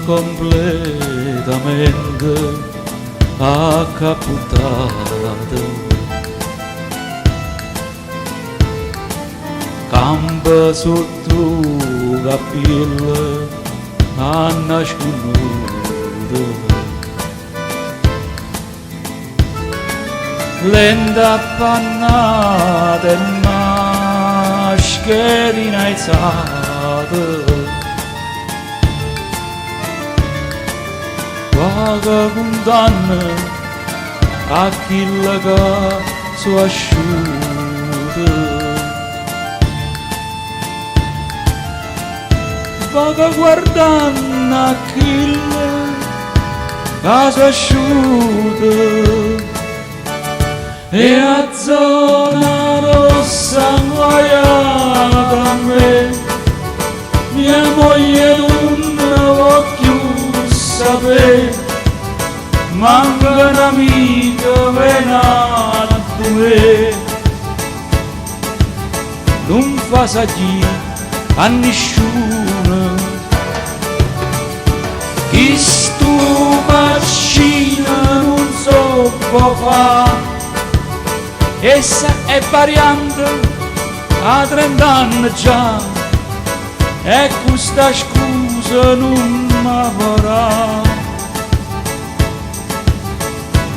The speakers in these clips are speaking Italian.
completamente accaputtata, campa sotto capille a nasconuta, lenta appannata e mascherina alzata, vaga condanna a chi che su asciuta, vaga guardando a chi che su asciuta, e a zona rossa inguaiata a me, mia moglie non può più sapere, manca un'amica venata a me, non fa saggi a nessuno, chi stu vaccina non so può fare. Essa è variante a 30 anni già, e questa scusa non mi vorrà,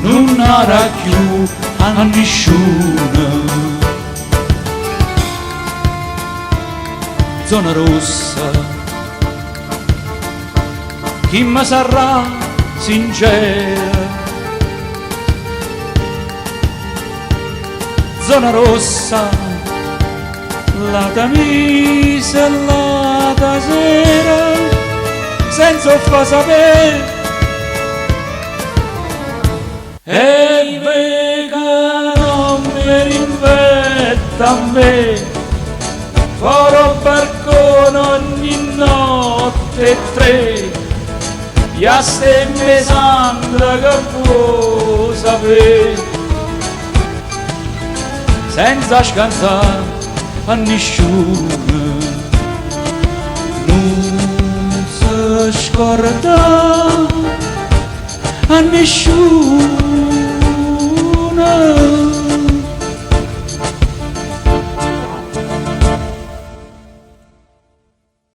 non darà più a nessuno. Zona rossa, chi mi sarà sincera, zona rossa, la camisa e la sera, senza fa sapere, e vega non mi rinvetta a me, farò barcone ogni notte e tre, ya stemmi Sandra che può sapere, senza scansare a nessuno, non si scorda a nessuno.